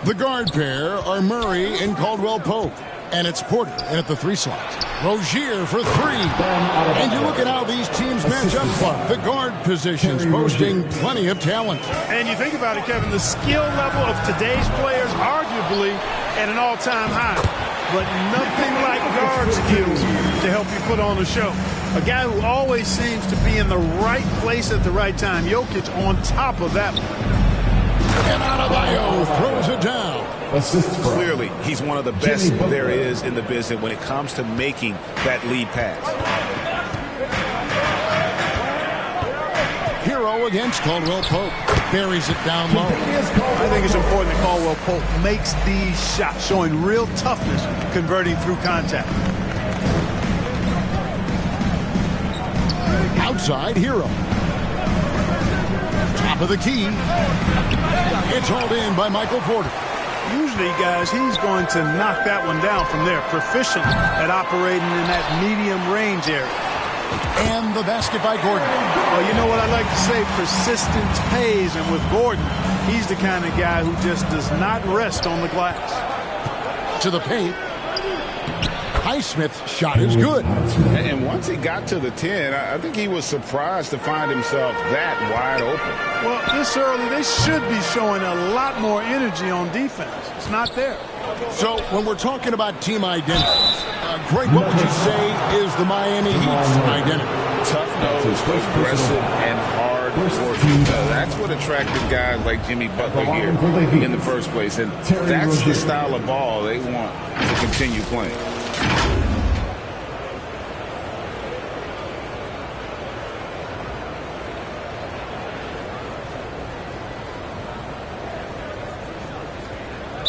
The guard pair are Murray and Caldwell Pope. And it's Porter in at the 3 slot. Rozier for 3. And you look at how these teams match up. The guard positions boasting plenty of talent. And you think about it, Kevin, the skill level of today's players arguably at an all-time high. But nothing like guard skills to help you put on a show. A guy who always seems to be in the right place at the right time. Jokic on top of that one. And Adebayo throws it down. Clearly, he's one of the best there is in the business when it comes to making that lead pass. Hero against Caldwell Pope. Buries it down low. I think it's important that Caldwell Pope makes these shots, showing real toughness, converting through contact. Outside, Hero. Top of the key. It's hauled in by Michael Porter. Usually, guys, he's going to knock that one down from there. Proficient at operating in that medium range area. And the basket by Gordon. Well, you know what I like to say? Persistence pays. And with Gordon, he's the kind of guy who just does not rest on the glass. To the paint. Highsmith's shot is good. And once he got to the 10, I think he was surprised to find himself that wide open. Well, this early, they should be showing a lot more energy on defense. It's not there. So when we're talking about team identities, Greg, what would you say is the Miami Heat's identity? Tough-nosed, aggressive, and hard working. That's what attracted guys like Jimmy Butler here in the first place. And that's the style of ball they want to continue playing.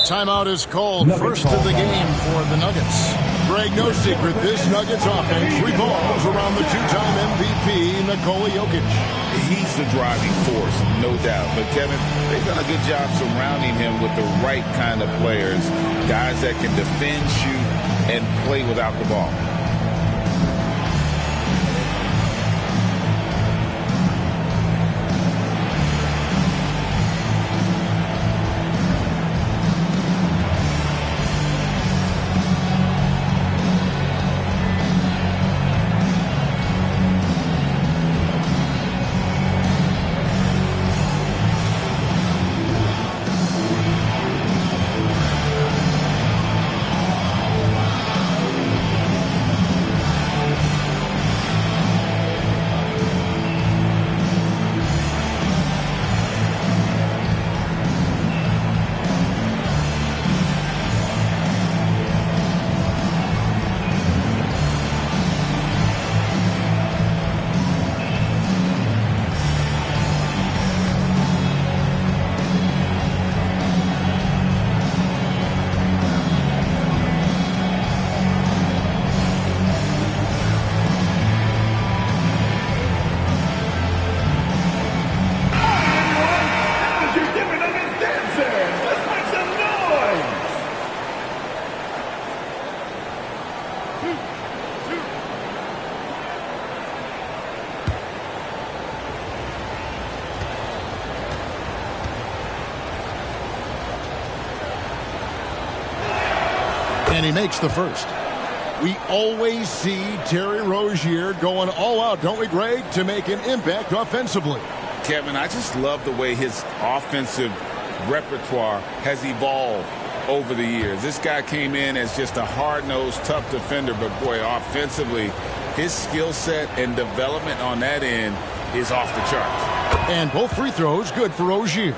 Timeout is called. First of the game for the Nuggets. Greg, no secret, this Nuggets offense revolves around the 2-time MVP, Nikola Jokic. He's the driving force, no doubt. But, Kevin, they've done a good job surrounding him with the right kind of players, guys that can defend, shoot, and play without the ball. And he makes the first. We always see Terry Rozier going all out, don't we, Greg, to make an impact offensively. Kevin, I just love the way his offensive repertoire has evolved over the years. This guy came in as just a hard-nosed, tough defender, but, boy, offensively, his skill set and development on that end is off the charts. And both free throws good for Rozier.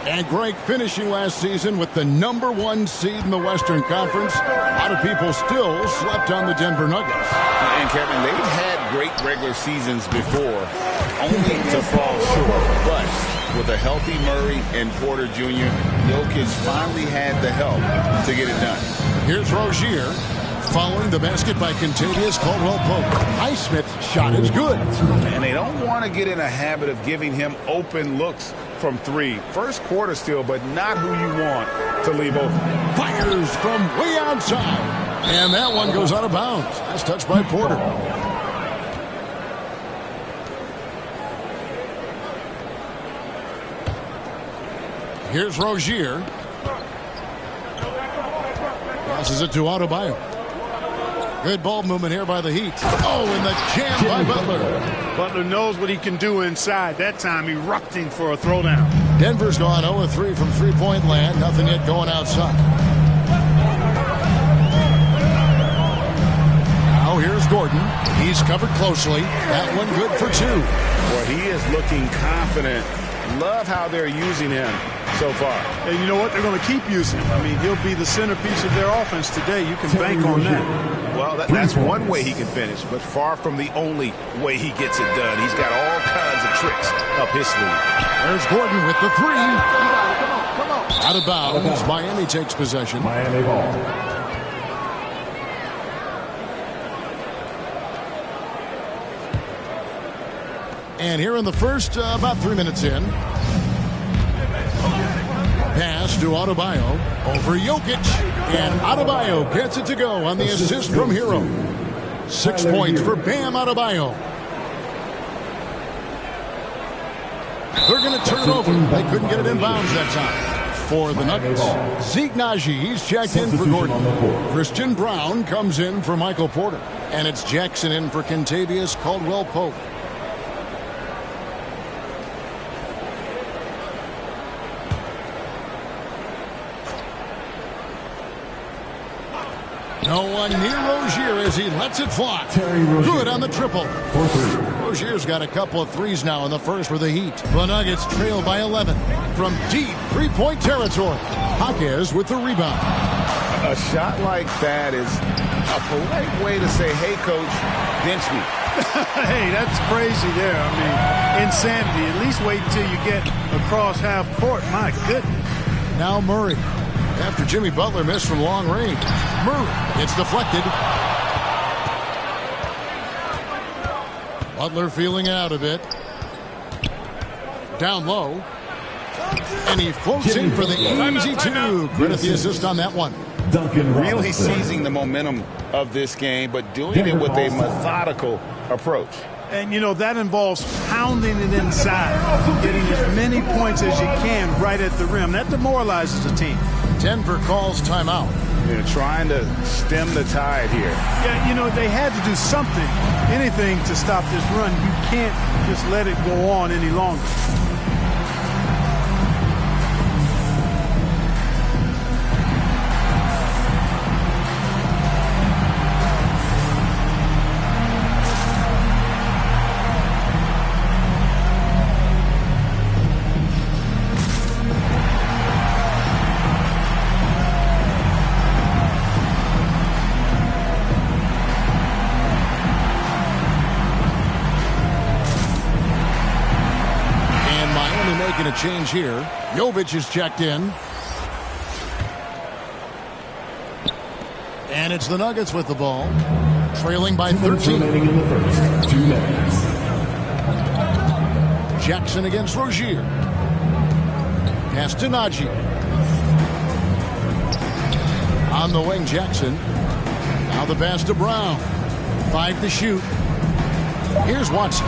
And Greg, finishing last season with the #1 seed in the Western Conference, a lot of people still slept on the Denver Nuggets. And, Kevin, they've had great regular seasons before, only to fall short. But with a healthy Murray and Porter Jr., Jokic finally had the help to get it done. Here's Rozier. Following the basket by Kentavious Caldwell-Pope. Highsmith's shot is good. And they don't want to get in a habit of giving him open looks from three. First quarter still, but not who you want to leave open. Fires from way outside. And that one goes out of bounds. That's touched by Porter. Here's Rozier. Passes it to Adebayo. Good ball movement here by the Heat. Oh, and the jam by Butler. Butler knows what he can do inside. That time, erupting for a throwdown. Denver's gone 0-3 from three-point land. Nothing yet going outside. Now here's Gordon. He's covered closely. That one good for two. Well, he is looking confident. Love how they're using him so far. And you know what? They're going to keep using him. I mean, he'll be the centerpiece of their offense today. You can bank on that. Well, that's one way he can finish, but far from the only way he gets it done. He's got all kinds of tricks up his sleeve. There's Gordon with the three. Out of bounds. Miami takes possession. Miami ball. And here in the first, about 3 minutes in. Pass to Adebayo over Jokic. And Adebayo gets it to go on the assist from Hero. 6 points for Bam Adebayo. They're going to turn it over. They couldn't get it in bounds that time. For the Nuggets, Zeke Naji, he's checked in for Gordon. Christian Brown comes in for Michael Porter. And it's Jackson in for Kentavious Caldwell-Pope. No one near Rozier as he lets it fly. Good on the triple. Rozier's got a couple of threes now in the first for the Heat. The Nuggets trail by 11 from deep three-point territory. Jaquez with the rebound. A shot like that is a polite way to say, hey, coach, bench me. Hey, that's crazy there. I mean, insanity. At least wait until you get across half court. My goodness. Now Murray. After Jimmy Butler missed from long range. Murray gets deflected. Butler feeling it out a bit. Down low. And he floats in for the easy two. Credit the assist on that one. Really seizing the momentum of this game, but doing it with a methodical approach. And, you know, that involves pounding it inside, getting as many points as you can right at the rim. That demoralizes a team. Denver calls timeout. They're trying to stem the tide here. Yeah, you know, they had to do something, anything to stop this run. You can't just let it go on any longer. A change here. Jovic is checked in. And it's the Nuggets with the ball. Trailing by 13. In the first 2 minutes. Jackson against Rozier. Pass to Naji. On the wing, Jackson. Now the pass to Brown. 5 to shoot. Here's Watson.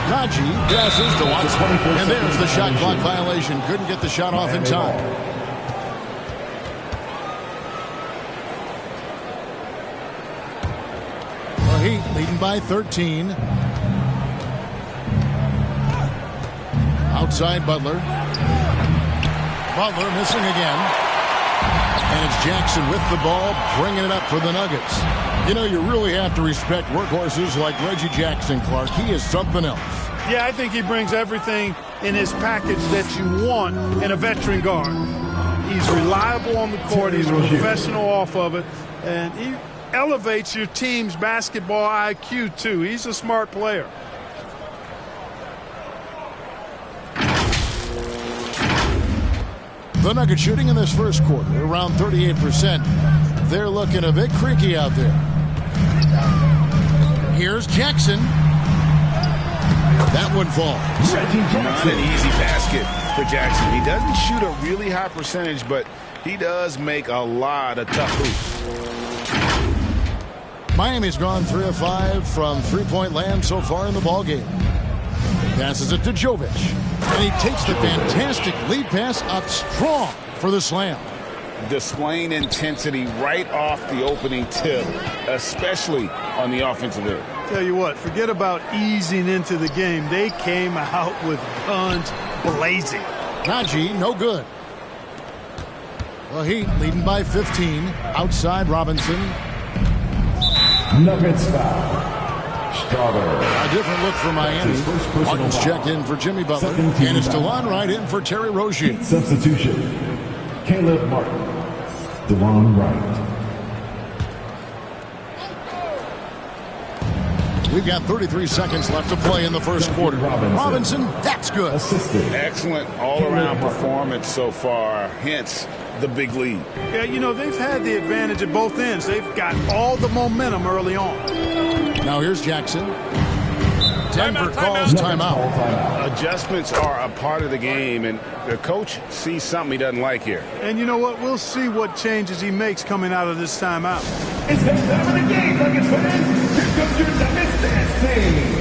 Naji passes to Watson. And there's the shot clock violation. Couldn't get the shot off in time. The Heat leading by 13. Outside Butler. Butler missing again. And it's Jackson with the ball, bringing it up for the Nuggets. You know, you really have to respect workhorses like Reggie Jackson, Clark. He is something else. Yeah, I think he brings everything in his package that you want in a veteran guard. He's reliable on the court. He's a professional off of it. And he elevates your team's basketball IQ, too. He's a smart player. The Nuggets shooting in this first quarter around 38%. They're looking a bit creaky out there. Here's Jackson. That one falls. Not an easy basket for Jackson. He doesn't shoot a really high percentage, but he does make a lot of tough hoops. Miami's gone 3 of 5 from three-point land so far in the ballgame. Passes it to Jovic. And he takes the fantastic lead pass up strong for the slam. displaying intensity right off the opening tip, especially on the offensive end. Tell you what, forget about easing into the game. They came out with guns blazing. Najee, no good. The Heat leading by 15. Outside Robinson. Nuggets foul. Strawberry. A different look for Miami. Martin's checked in for Jimmy Butler. And it's DeLon Wright in for Terry Rozier. Substitution. Caleb Martin. DeLon Wright. We've got 33 seconds left to play in the first quarter. Robinson, that's good. Assisted. Excellent all-around performance so far, hence the big lead. Yeah, you know, they've had the advantage at both ends. They've got all the momentum early on. Now here's Jackson. Denver calls timeout. Adjustments are a part of the game, and the coach sees something he doesn't like here. And you know what? We'll see what changes he makes coming out of this timeout. It's the time of the game, Nuggets fans. Here comes your Nuggets dancing.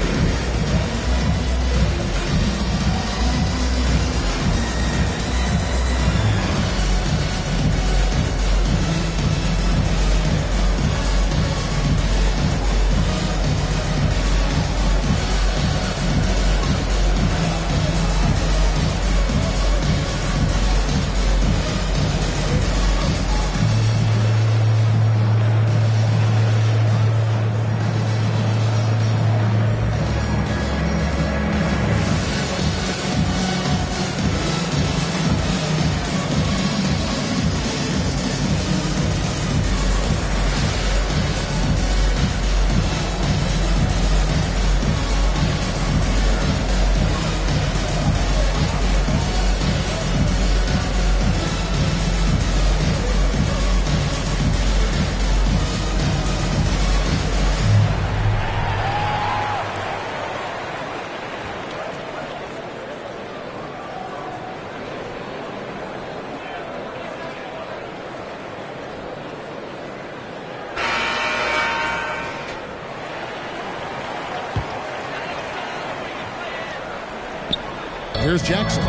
Here's Jackson.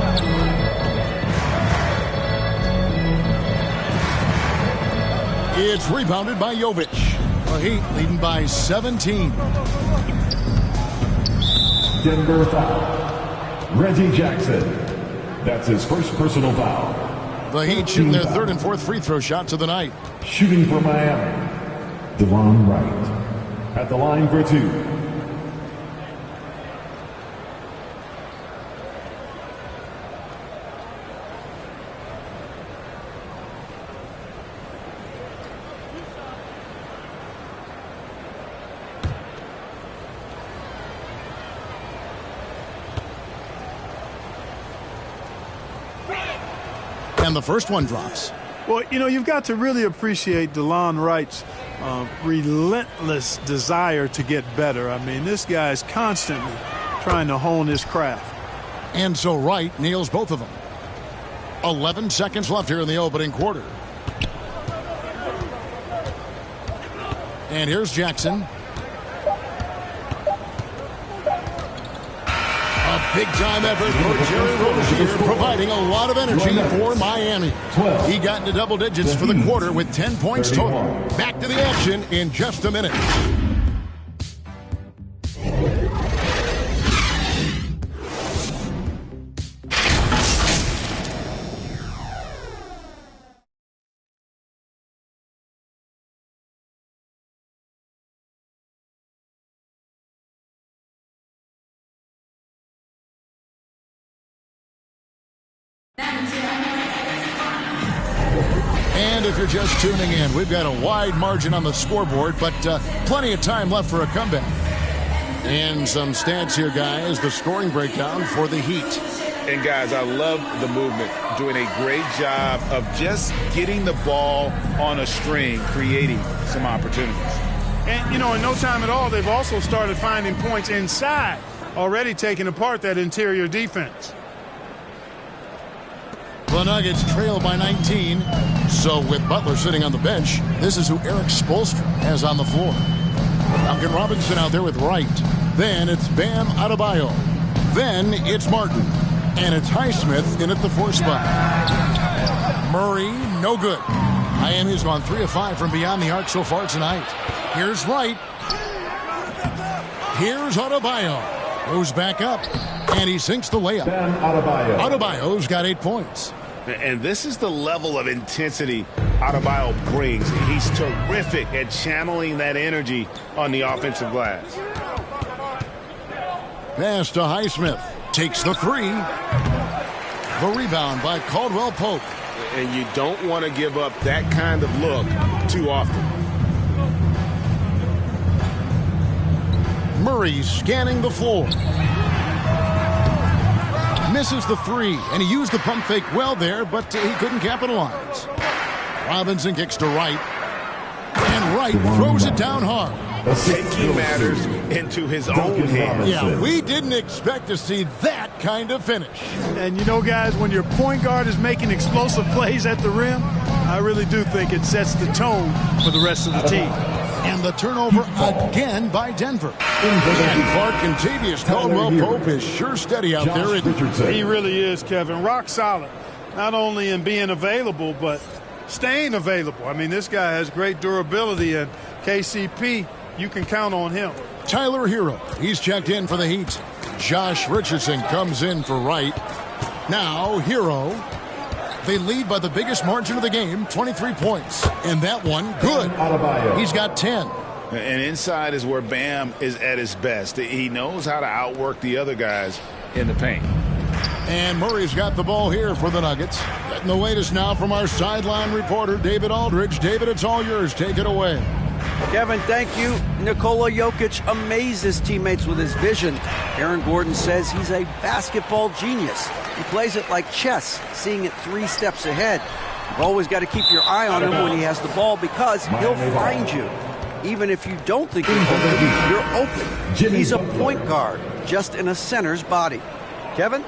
It's rebounded by Jovic. The Heat leading by 17. Denver foul. Reggie Jackson. That's his first personal foul. The Heat shooting their third and fourth free throw shots of the night. Shooting for Miami. DeLon Wright. At the line for two. And the first one drops. Well, you know, you've got to really appreciate DeLon Wright's relentless desire to get better. I mean, this guy is constantly trying to hone his craft. And so Wright nails both of them. 11 seconds left here in the opening quarter. And here's Jackson. A big-time effort for Terry Rozier, providing a lot of energy for Miami. He got into double digits for the quarter with 10 points total. Back to the action in just a minute. And if you're just tuning in, we've got a wide margin on the scoreboard, but plenty of time left for a comeback. And some stats here, guys, the scoring breakdown for the Heat. And, guys, I love the movement, doing a great job of just getting the ball on a string, creating some opportunities. And, you know, in no time at all, they've also started finding points inside, already taking apart that interior defense. The Nuggets trail by 19. So with Butler sitting on the bench, this is who Eric Spoelstra has on the floor. Duncan Robinson out there with Wright. Then it's Bam Adebayo. Then it's Martin. And it's Highsmith in at the 4 spot. Murray, no good. Miami's gone 3 of 5 from beyond the arc so far tonight. Here's Wright. Here's Adebayo. Goes back up, and he sinks the layup. Adebayo's got 8 points. And this is the level of intensity Adebayo brings. He's terrific at channeling that energy on the offensive glass. Pass to Highsmith. Takes the 3. The rebound by Caldwell Pope. And you don't want to give up that kind of look too often. Murray scanning the floor. Misses the 3, and he used the pump fake well there, but he couldn't capitalize. Robinson kicks to Wright, and Wright throws it down hard. Taking matters into his own hands. Yeah, we didn't expect to see that kind of finish. And you know, guys, when your point guard is making explosive plays at the rim, I really do think it sets the tone for the rest of the team. And the turnover again by Denver. And Clark Contavious Caldwell Pope is sure steady out there. He really is, Kevin. Rock solid. Not only in being available, but staying available. I mean, this guy has great durability, and KCP, you can count on him. Tyler Hero, he's checked in for the Heat. Josh Richardson comes in for Wright. Now Hero. They lead by the biggest margin of the game, 23 points. And that one, good. He's got 10. And inside is where Bam is at his best. He knows how to outwork the other guys in the paint. And Murray's got the ball here for the Nuggets. Getting the latest now from our sideline reporter, David Aldridge. David, it's all yours. Take it away. Kevin, thank you. Nikola Jokic amazes teammates with his vision. Aaron Gordon says he's a basketball genius. He plays it like chess, seeing it 3 steps ahead. You've always got to keep your eye on him when he has the ball because he'll find you. Even if you don't think you're open. He's a point guard, just in a center's body. Kevin?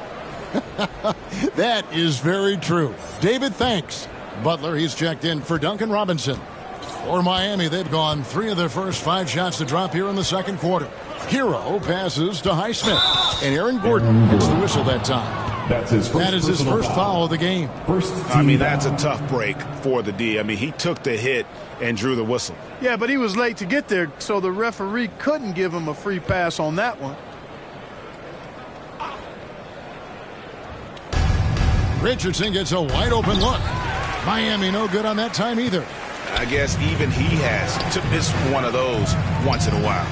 That is very true. David, thanks. Butler, he's checked in for Duncan Robinson. For Miami, they've gone 3 of their first 5 shots to drop here in the second quarter. Hero passes to Highsmith, and Aaron Gordon hits the whistle that time. That is his first foul of the game. I mean, that's a tough break for the D. I mean, he took the hit and drew the whistle. Yeah, but he was late to get there, so the referee couldn't give him a free pass on that one. Richardson gets a wide open look. Miami no good on that time either. I guess even he has to miss one of those once in a while.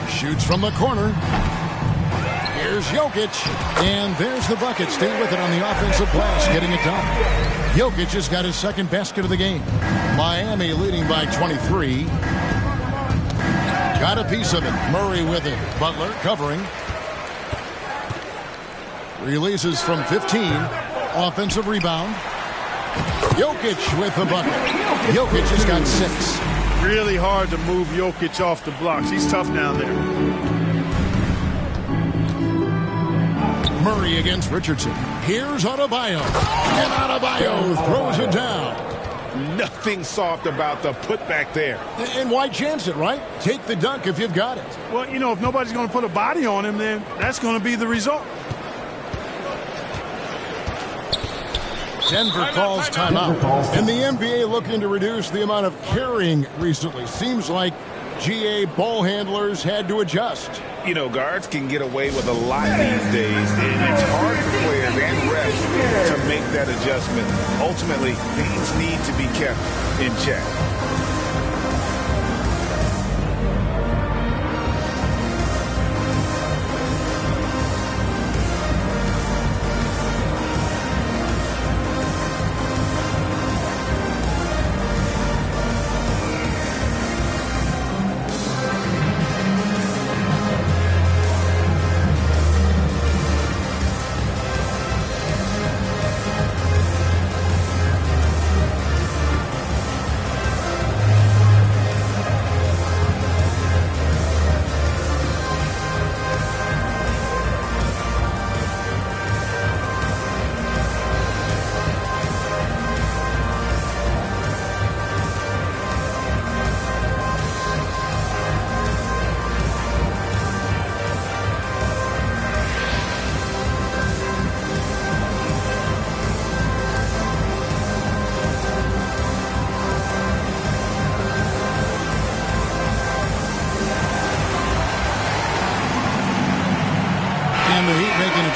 Shoots from the corner. Here's Jokic. And there's the bucket. Stay with it on the offensive glass, getting it done. Jokic has got his second basket of the game. Miami leading by 23. Got a piece of it. Murray with it. Butler covering. Releases from 15. Offensive rebound. Jokic with the bucket. Jokic has got 6. Really hard to move Jokic off the blocks. He's tough down there. Murray against Richardson. Here's Adebayo. And Adebayo throws it down. Nothing soft about the putback there. And why chance it, right? Take the dunk if you've got it. Well, you know, if nobody's going to put a body on him, then that's going to be the result. Denver calls timeout. And the NBA looking to reduce the amount of carrying recently. Seems like GA ball handlers had to adjust. You know, guards can get away with a lot these days, and it's hard for players and refs to make that adjustment. Ultimately, things need to be kept in check.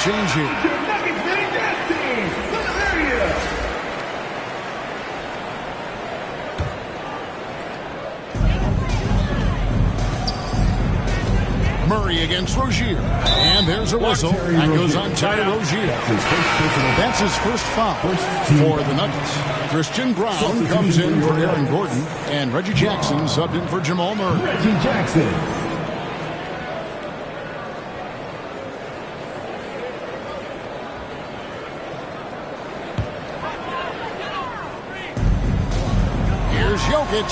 change here. Murray against Rozier. And there's a whistle. That goes on Terry Rozier. That's his first foul for the Nuggets. Christian Brown comes in for Aaron Gordon. And Reggie Jackson subbed in for Jamal Murray. Reggie Jackson. Here's Jokic.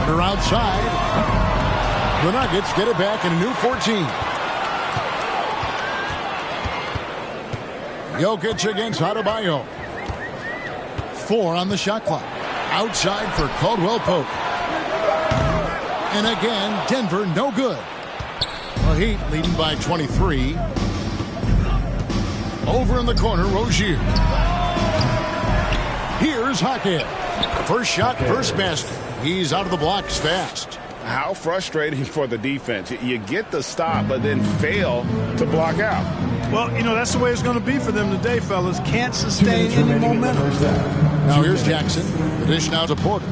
Corner outside. The Nuggets get it back in a new 14. Jokic against Adebayo. 4 on the shot clock. Outside for Caldwell Pope. And again, Denver no good. The Heat leading by 23. Over in the corner, Rozier. Here's Hackett. First shot, first basket. He's out of the blocks fast. How frustrating for the defense. You get the stop, but then fail to block out. Well, you know, that's the way it's going to be for them today, fellas. Can't sustain any momentum. Now here's Jackson. The dish now to Porter.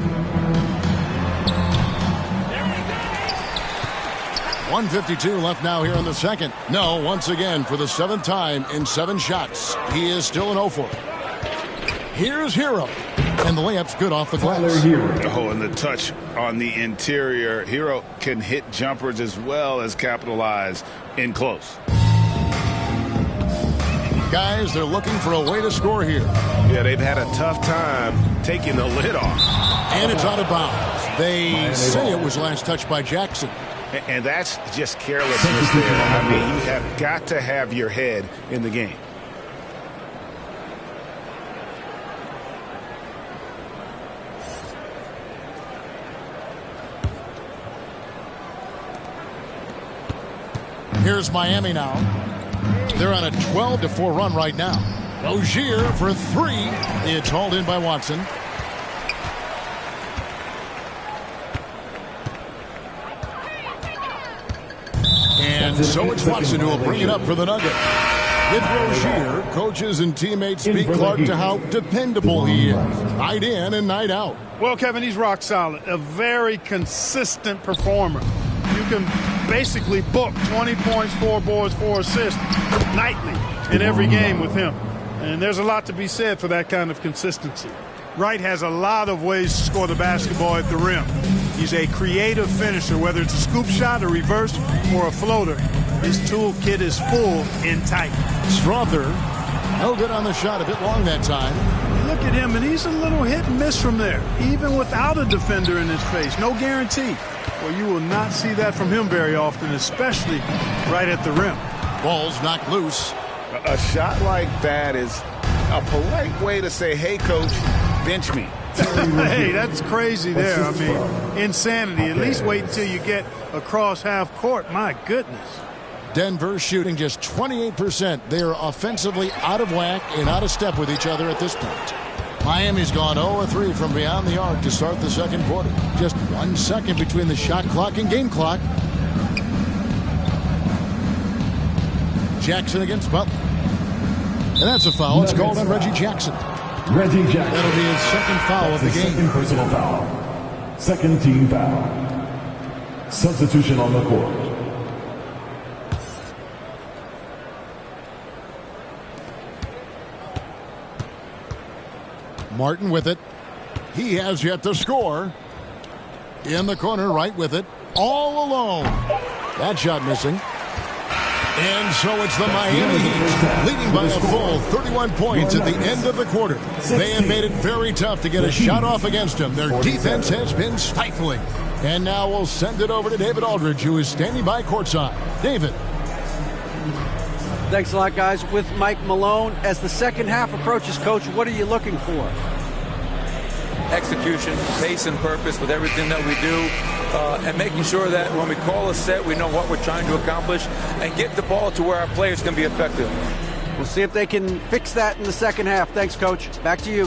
1:52 left now here in the second. No, once again, for the 7th time in 7 shots, he is still an 0 for. Here's Hero. And the layup's good off the glass. Oh, and the touch on the interior. Hero can hit jumpers as well as capitalize in close. Guys, they're looking for a way to score here. Yeah, they've had a tough time taking the lid off. And it's out of bounds. They say it was last touched by Jackson. And that's just carelessness there. I mean, you have got to have your head in the game. Here's Miami now. They're on a 12-4 run right now. Rozier for 3. It's hauled in by Watson. And so it's Watson who will bring it up for the Nuggets. With Rozier, coaches and teammates speak Clark to how dependable he is. Night in and night out. Well, Kevin, he's rock solid. A very consistent performer. You can basically book 20 points, 4 boards, 4 assists nightly in every game with him. And there's a lot to be said for that kind of consistency. Wright has a lot of ways to score the basketball at the rim. He's a creative finisher, whether it's a scoop shot, a reverse, or a floater. His toolkit is full and tight. Strother, no good on the shot, a bit long that time. Look at him, and he's a little hit and miss from there, even without a defender in his face. No guarantee. Well, you will not see that from him very often, especially right at the rim. Ball's knocked loose. A shot like that is a polite way to say, hey, coach, bench me. Hey, that's crazy there. I mean, insanity. At least wait until you get across half court. My goodness. Denver shooting just 28%. They are offensively out of whack and out of step with each other at this point. Miami's gone 0-3 from beyond the arc to start the second quarter. Just 1 second between the shot clock and game clock. Jackson against Butler. And that's a foul. It's called on Reggie Jackson. Reggie Jackson. That'll be his second foul of the game. Second personal foul. Second team foul. Substitution on the court. Martin with it. He has yet to score. In the corner, right with it. All alone. That shot missing. And so it's the Miami Heat leading by a full 31 points at the end of the quarter. They have made it very tough to get a shot off against them. Their defense has been stifling. And now we'll send it over to David Aldridge, who is standing by courtside. David. Thanks a lot, guys. With Mike Malone, as the second half approaches, Coach, what are you looking for? Execution, pace and purpose with everything that we do, and making sure that when we call a set, we know what we're trying to accomplish and get the ball to where our players can be effective. We'll see if they can fix that in the second half. Thanks, Coach. Back to you.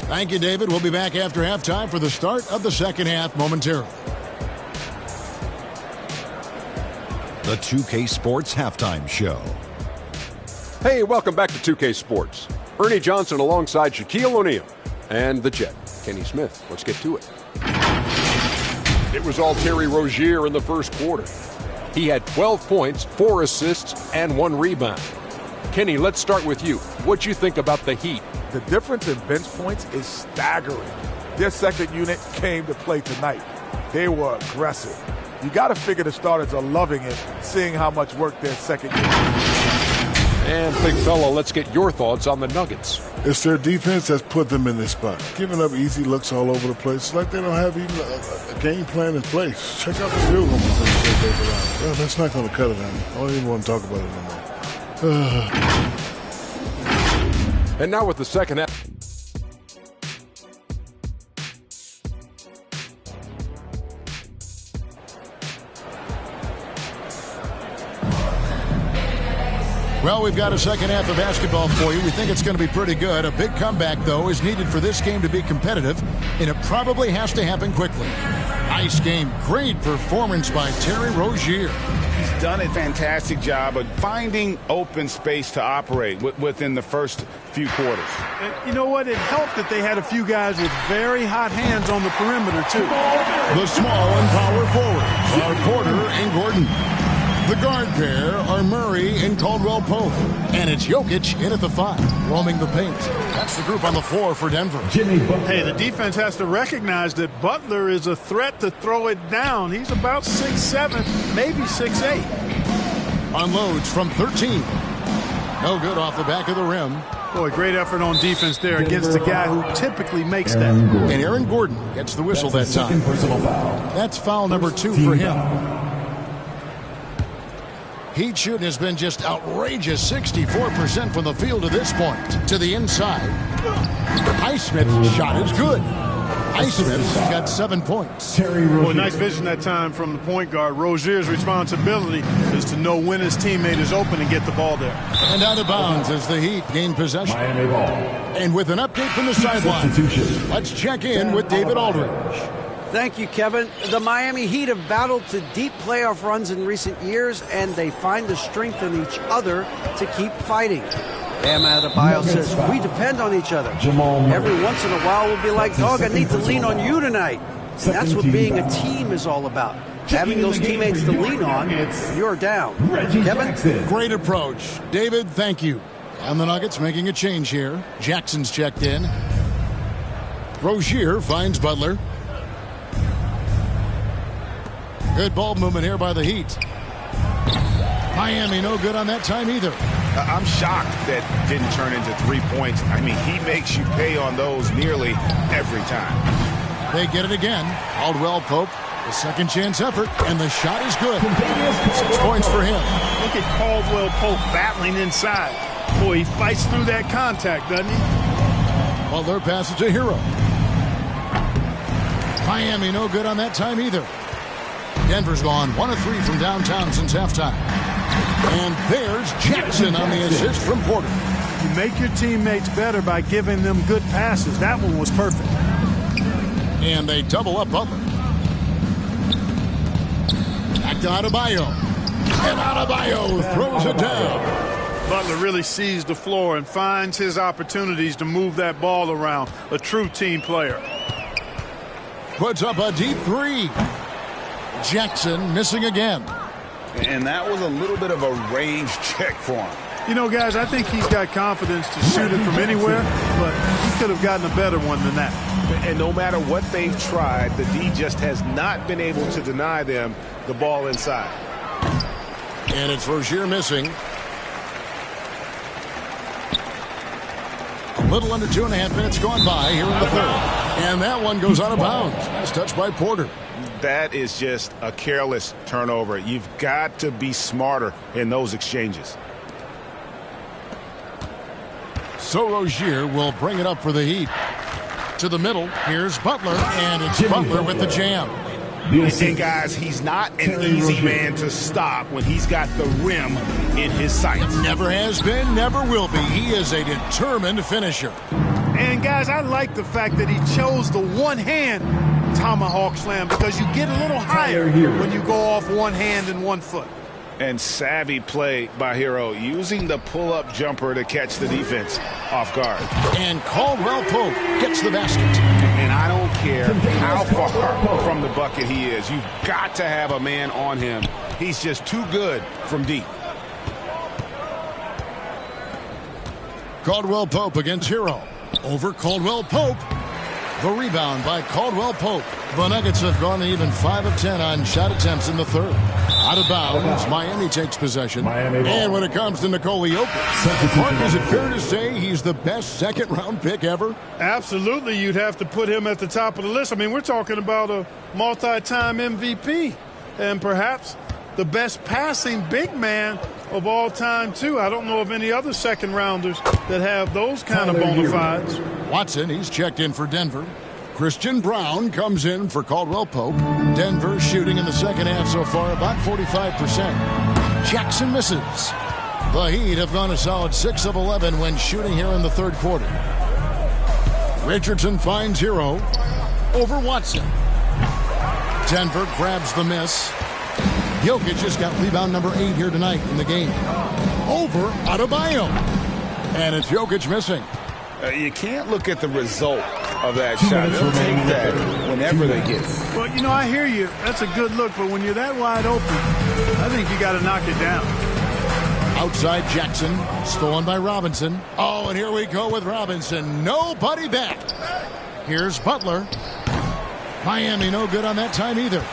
Thank you, David. We'll be back after halftime for the start of the second half momentarily. the 2K Sports Halftime Show. Hey, welcome back to 2K Sports. Ernie Johnson alongside Shaquille O'Neal and the Jet, Kenny Smith. Let's get to it. It was all Terry Rozier in the first quarter. He had 12 points, 4 assists, and 1 rebound. Kenny, let's start with you. What you think about the Heat? The difference in bench points is staggering. Their second unit came to play tonight. They were aggressive. You got to figure the starters are loving it, seeing how much work their second unit did. And big fella, let's get your thoughts on the Nuggets. It's their defense that's put them in this spot. Giving up easy looks all over the place. It's like they don't have even a game plan in place. Check out the field goal percentage. Well, that's not going to cut it on me. I don't even want to talk about it no more. And now with the second half. Well, we've got a second half of basketball for you. We think it's going to be pretty good. A big comeback, though, is needed for this game to be competitive, and it probably has to happen quickly. Nice game. Great performance by Terry Rozier. He's done a fantastic job of finding open space to operate within the first few quarters. And you know what? It helped that they had a few guys with very hot hands on the perimeter, too. The small and power forwards are Porter and Gordon. The guard pair are Murray and Caldwell Pope. And it's Jokic in at the 5, roaming the paint. That's the group on the floor for Denver. Hey, the defense has to recognize that Butler is a threat to throw it down. He's about 6'7", maybe 6'8". Unloads from 13. No good off the back of the rim. Boy, great effort on defense there against a guy who typically makes that. And Aaron Gordon gets the whistle that time. That's foul number 2 for him. Heat shooting has been just outrageous, 64% from the field to this point. To the inside. Highsmith's shot is good. Highsmith's got 7 points. Boy, nice vision that time from the point guard. Rozier's responsibility is to know when his teammate is open and get the ball there. And out of bounds as the Heat gain possession. Miami ball. And with an update from the sideline, let's check in with David Aldridge. Thank you, Kevin. The Miami Heat have battled to deep playoff runs in recent years, and they find the strength in each other to keep fighting. Bam Adebayo says, we depend on each other. Every once in a while, we'll be like, dog, I need to lean on you tonight. And that's what being a team is all about. Having those teammates to lean on, you're down. Kevin? Great approach. David, thank you. And the Nuggets making a change here. Jackson's checked in. Rozier finds Butler. Good ball movement here by the Heat. Miami no good on that time either. I'm shocked that didn't turn into 3 points. I mean, he makes you pay on those nearly every time. They get it again. Caldwell Pope, the second chance effort, and the shot is good. 6 points for him. Look at Caldwell Pope battling inside. Boy, he fights through that contact, doesn't he? Butler passes to Hero. Miami no good on that time either. Denver's gone 1 of 3 from downtown since halftime. And there's Jackson on the assist from Porter. You make your teammates better by giving them good passes. That one was perfect. And they double up Butler. Back to Adebayo. And Adebayo throws it down. Butler really sees the floor and finds his opportunities to move that ball around. A true team player. Puts up a deep 3. Jackson missing again. And that was a little bit of a range check for him. You know, guys, I think he's got confidence to shoot it from anywhere, but he could have gotten a better one than that. And no matter what they've tried, the D just has not been able to deny them the ball inside. And it's Rozier missing. A little under 2.5 minutes gone by here in the third. And that one goes out of bounds. Nice touch by Porter. That is just a careless turnover. You've got to be smarter in those exchanges. So Rozier will bring it up for the Heat. To the middle, here's Butler, and it's Butler with the jam. And guys, he's not an easy man to stop when he's got the rim in his sights. Never has been, never will be. He is a determined finisher. And guys, I like the fact that he chose the one-hand tomahawk slam because you get a little higher when you go off one hand and 1 foot. and savvy play by Hero, using the pull-up jumper to catch the defense off guard. And Caldwell Pope gets the basket. And I don't care how far from the bucket he is. You've got to have a man on him. He's just too good from deep. Caldwell Pope against Hero. Over Caldwell Pope. The rebound by Caldwell Pope. The Nuggets have gone even 5 of 10 on shot attempts in the third. Out of bounds, Miami takes possession. And when it comes to Nikola Jokic, Mark, is it fair to say he's the best second-round pick ever? Absolutely, you'd have to put him at the top of the list. I mean, we're talking about a multi-time MVP and perhaps the best passing big man of all time, too. I don't know of any other second-rounders that have those kind of bona fides. Watson, he's checked in for Denver. Christian Brown comes in for Caldwell Pope. Denver shooting in the second half so far about 45%. Jackson misses. The Heat have gone a solid 6 of 11 when shooting here in the third quarter. Richardson finds Hero over Watson. Denver grabs the miss. Jokic just got rebound number 8 here tonight in the game. Over Adebayo. And it's Jokic missing. You can't look at the result of that shot. They'll take that whenever they get it. Well, you know, I hear you. That's a good look, but when you're that wide open, I think you got to knock it down. Outside Jackson, stolen by Robinson. Oh, and here we go with Robinson. Nobody back. Here's Butler. Miami no good on that time either.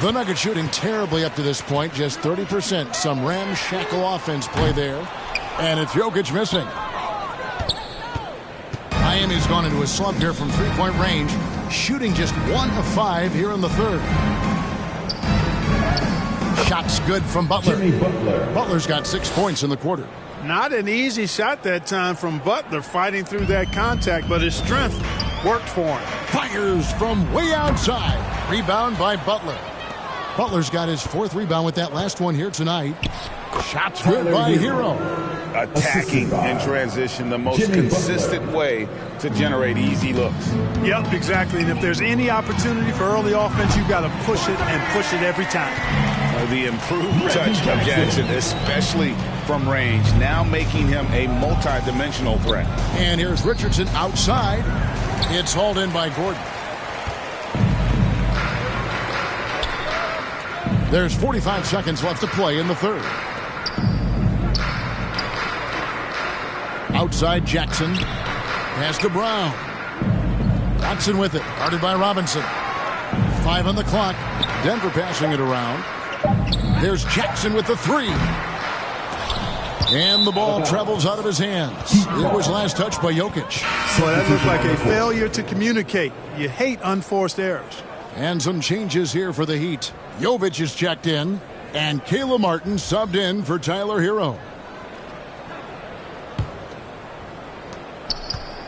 The Nuggets shooting terribly up to this point, just 30%. Some ramshackle offense play there. And it's Jokic missing. Miami's gone into a slump here from three-point range, shooting just 1 of 5 here in the third. Shots good from Butler. Butler's got 6 points in the quarter. Not an easy shot that time from Butler, fighting through that contact, but his strength worked for him. Fires from way outside. Rebound by Butler. Butler's got his 4th rebound with that last one here tonight. Shots good by Hero. Attacking in transition, the most consistent way to generate easy looks. Yep, exactly. And if there's any opportunity for early offense, you've got to push it and push it every time. The improved touch of Jackson, especially from range, now making him a multi-dimensional threat. And here's Richardson outside. It's hauled in by Gordon. There's 45 seconds left to play in the third. Outside Jackson. Pass to Brown. Watson with it. Guarded by Robinson. 5 on the clock. Denver passing it around. There's Jackson with the 3. And the ball travels out of his hands. It was last touched by Jokic. Boy, that looked like a failure to communicate. You hate unforced errors. And some changes here for the Heat. Jovic is checked in. And Caleb Martin subbed in for Tyler Hero.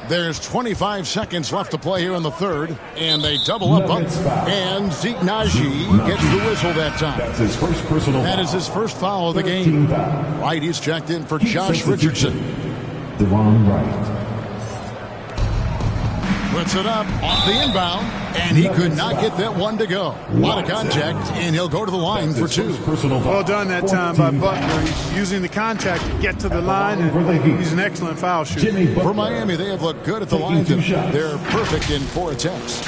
There's 25 seconds left to play here in the third, and they double up. And Zeke Naji gets the whistle that time. That's his first personal foul. That is his first foul of the game. Wright is checked in for Josh Richardson. Deron Wright. Puts it up off the inbound, and he could not get that one to go. A lot of contact, and he'll go to the line for 2. Well done that time by Butler. He's using the contact to get to the line, and he's an excellent foul shooter. For Miami, they have looked good at the line. They're perfect in 4 attempts.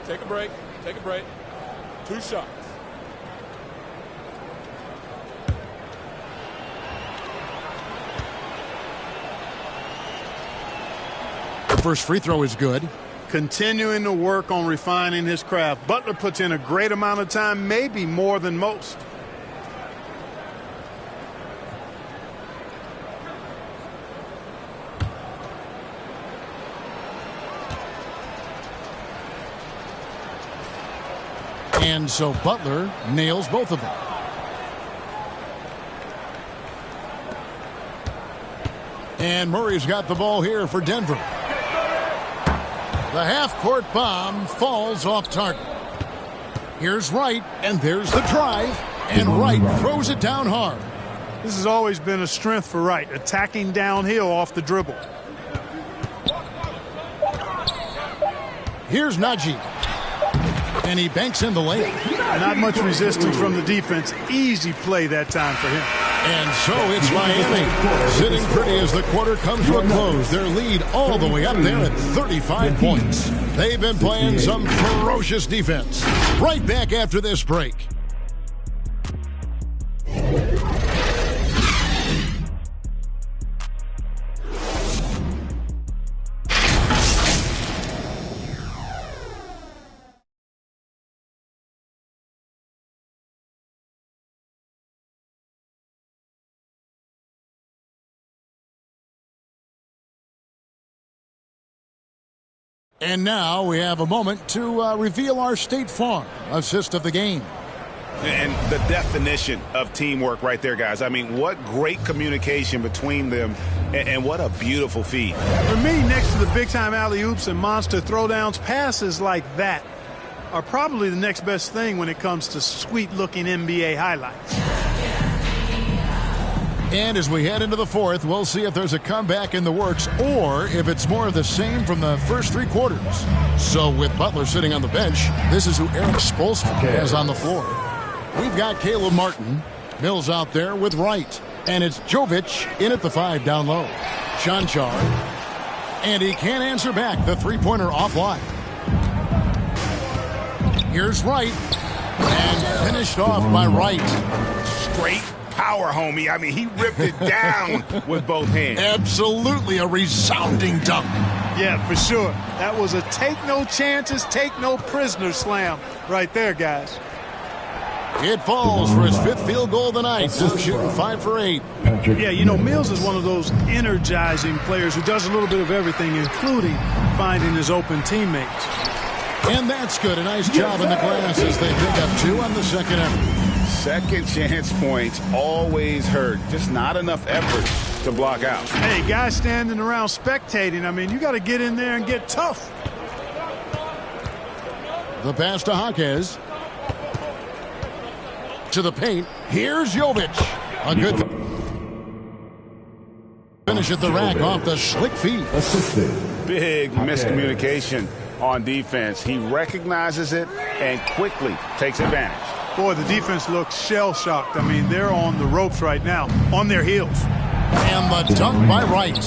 Take a break. Take a break. 2 shots. First free throw is good. Continuing to work on refining his craft. Butler puts in a great amount of time, maybe more than most. And so Butler nails both of them. And Murray's got the ball here for Denver. The half-court bomb falls off target. Here's Wright, and there's the drive. And Wright throws it down hard. This has always been a strength for Wright, attacking downhill off the dribble. Here's Najee. And he banks in the lane. Not much resistance from the defense. Easy play that time for him. And so it's Miami sitting pretty as the quarter comes to a close. Their lead all the way up there at 35 points. They've been playing some ferocious defense. Right back after this break. And now we have a moment to reveal our State Farm assist of the game. And the definition of teamwork right there, guys. I mean, what great communication between them, and what a beautiful feed. For me, next to the big-time alley-oops and monster throwdowns, passes like that are probably the next best thing when it comes to sweet-looking NBA highlights. And as we head into the fourth, we'll see if there's a comeback in the works or if it's more of the same from the first three quarters. So with Butler sitting on the bench, this is who Eric Spoelstra has on the floor. We've got Caleb Martin. Mills out there with Wright. And it's Jovic in at the 5 down low. Chanchar. And he can't answer back. The three-pointer offline. Here's Wright. And finished off by Wright. Straight power, homie. I mean, he ripped it down with both hands. Absolutely a resounding dunk. Yeah, for sure. That was a take no chances, take no prisoner slam right there, guys. It falls for his 5th field goal of the night. Now shooting 5 for 8. Yeah, you know, Mills is one of those energizing players who does a little bit of everything, including finding his open teammates. And that's good. A nice job in the glass as they pick up 2 on the second effort. Second chance points always hurt. Just not enough effort to block out. Hey, guys standing around spectating, I mean, you got to get in there and get tough. The pass to Jaquez. To the paint. Here's Jovic. A good finish at the rack off the slick feet. Big miscommunication on defense. He recognizes it and quickly takes advantage. Boy, the defense looks shell-shocked. I mean, they're on the ropes right now, on their heels. And the dunk by Wright.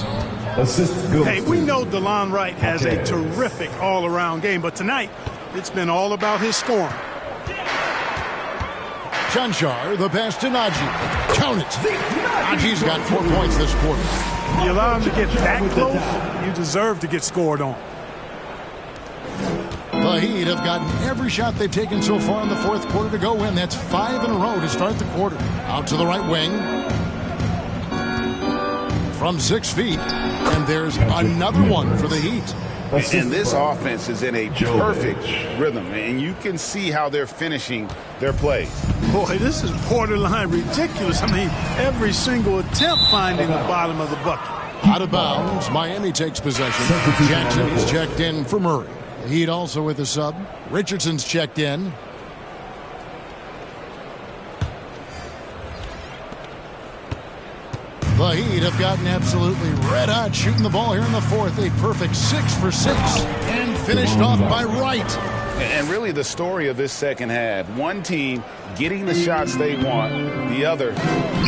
Hey, we know DeLon Wright has a terrific all-around game, but tonight it's been all about his scoring. Chanchar, the pass to Najee. Count it. Najee's got 4 points this quarter. You allow him to get that close, you deserve to get scored on. The Heat have gotten every shot they've taken so far in the fourth quarter to go in. That's 5 in a row to start the quarter. Out to the right wing. From 6 feet. And there's another one for the Heat. And this offense is in a perfect rhythm. And you can see how they're finishing their plays. Boy, this is borderline ridiculous. I mean, every single attempt finding the bottom of the bucket. Out of bounds. Miami takes possession. Jackson is checked in for Murray. The Heat also with a sub. Richardson's checked in. The Heat have gotten absolutely red hot shooting the ball here in the fourth. A perfect 6 for 6 and finished off by Wright. And really the story of this second half, one team getting the shots they want, the other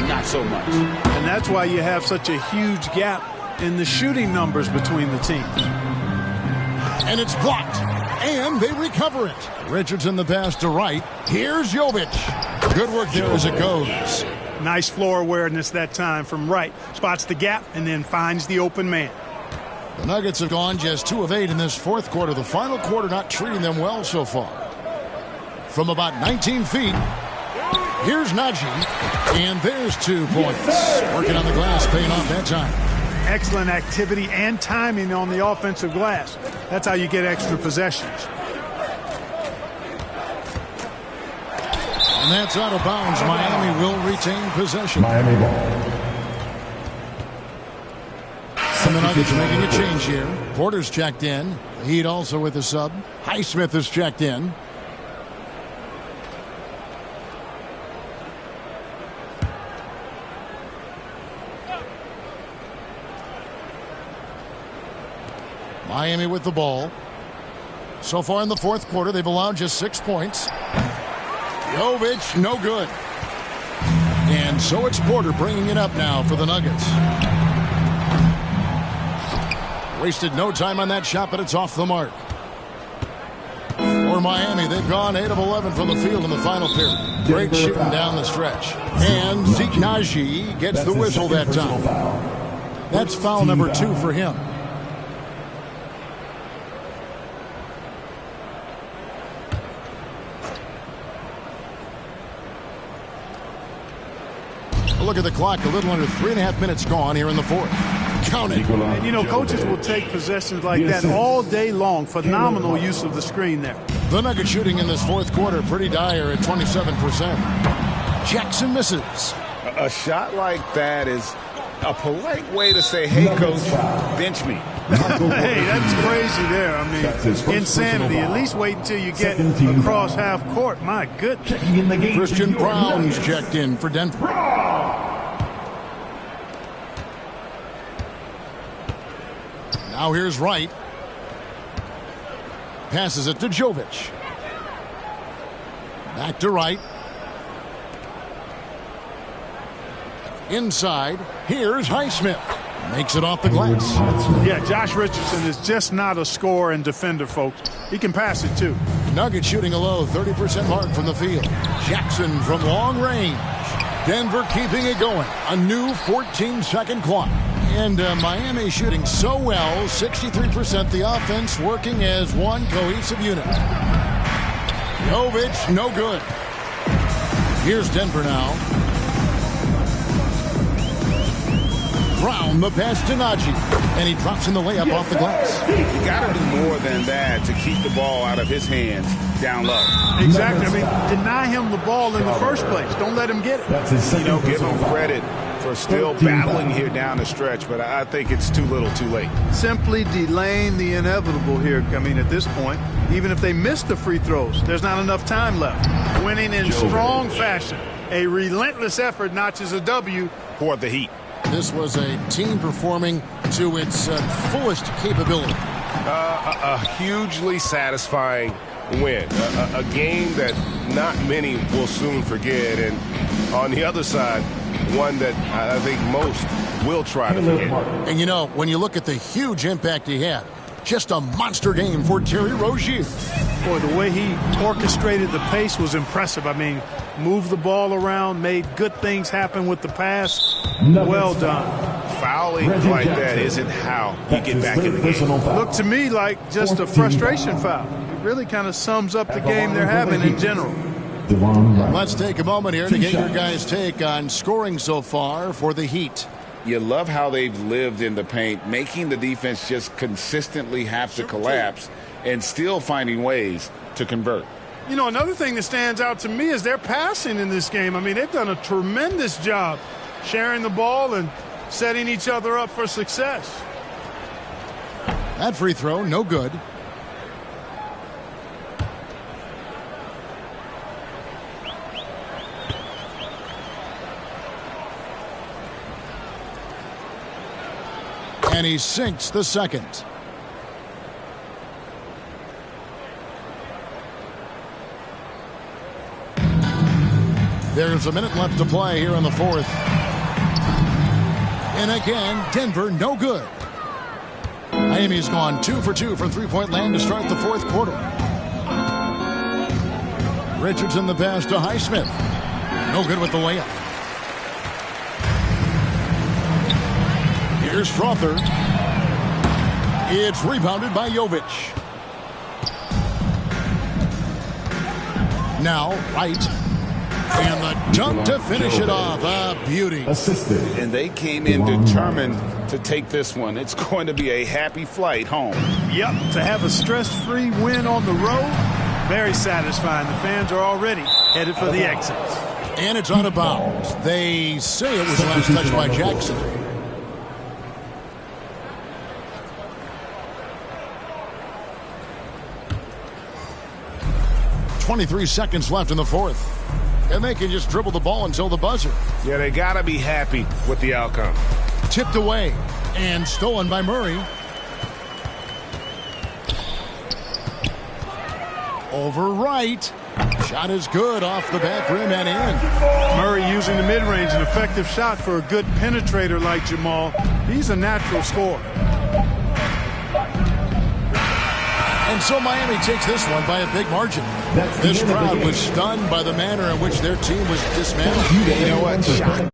not so much. And that's why you have such a huge gap in the shooting numbers between the teams. And it's blocked. And they recover it. Richardson the pass to Wright. Here's Jovic. Good work there as it goes. Nice floor awareness that time from Wright. Spots the gap and then finds the open man. The Nuggets have gone just 2 of 8 in this fourth quarter. The final quarter not treating them well so far. From about 19 feet, here's Najee. And there's 2 points. Working on the glass, paying off that time. Excellent activity and timing on the offensive glass. That's how you get extra possessions. And that's out of bounds. Miami will retain possession. Miami ball. And the Nuggets making a change here. Porter's checked in. The Heat also with a sub. Highsmith is checked in. Miami with the ball. So far in the fourth quarter, they've allowed just 6 points. Jovic, no good. And so it's Porter bringing it up now for the Nuggets. Wasted no time on that shot, but it's off the mark. For Miami, they've gone 8 of 11 from the field in the final period. Great shooting down the stretch. And Zeke Naji gets the whistle that time. That's foul number 2 for him. Look at the clock. A little under 3.5 minutes gone here in the fourth. Count it. And, you know, coaches will take possessions like that all day long. Phenomenal use of the screen there. The Nuggets shooting in this fourth quarter pretty dire at 27%. Jackson misses. A shot like that is a polite way to say, hey, coach, bench me. Hey, that's crazy there. I mean, insanity. At least wait until you get across half court. My goodness. Christian Brown's checked in for Denver. Now here's Wright. Passes it to Jovic. Back to Wright. Inside. Here's Highsmith. Makes it off the glass. Yeah, Josh Richardson is just not a scorer and defender, folks. He can pass it, too. Nuggets shooting a low 30% mark from the field. Jackson from long range. Denver keeping it going. A new 14-second clock. And Miami shooting so well, 63%. The offense working as one cohesive unit. Jovic, no good. Here's Denver now. Brown, the pass to Naji. And he drops in the layup off the glass. You got to do more than that to keep the ball out of his hands down low. Exactly. I mean, deny him the ball in the first place. Don't let him get it. You know, give him credit for still battling here down the stretch, but I think it's too little too late. Simply delaying the inevitable here. I mean, at this point, even if they miss the free throws, there's not enough time left. Winning in strong fashion. A relentless effort notches a W for the Heat. This was a team performing to its fullest capability. A hugely satisfying win. A game that not many will soon forget. And on the other side, one that I think most will try to forget. And, you know, when you look at the huge impact he had, just a monster game for Terry Rozier. Boy, the way he orchestrated the pace was impressive. I mean, moved the ball around, made good things happen with the pass. Well done. Fouling like that isn't how you get back in the game. Looked to me like just a frustration foul. It really kind of sums up the game they're having in general. Let's take a moment here to get your guys' take on scoring so far for the Heat. You love how they've lived in the paint, making the defense just consistently have to collapse and still finding ways to convert. You know, another thing that stands out to me is their passing in this game. I mean, they've done a tremendous job sharing the ball and setting each other up for success. That free throw, no good. And he sinks the second. There's a minute left to play here in the fourth. And again, Denver no good. Miami's gone 2 for 2 from three-point land to start the fourth quarter. Richardson the pass to Highsmith. No good with the layup. Here's Strother. It's rebounded by Jovic. Now, Wright. And the dunk to finish it off. A beauty. And they came in determined to take this one. It's going to be a happy flight home. Yep, to have a stress-free win on the road, very satisfying. The fans are already headed for the exits. And it's out of bounds. They say it was last touched by Jackson. 23 seconds left in the fourth. And they can just dribble the ball until the buzzer. Yeah, they got to be happy with the outcome. Tipped away and stolen by Murray. over right. Shot is good off the back rim and in. Murray using the mid-range, an effective shot for a good penetrator like Jamal. He's a natural scorer. And so Miami takes this one by a big margin. This crowd was stunned by the manner in which their team was dismantled. You know what?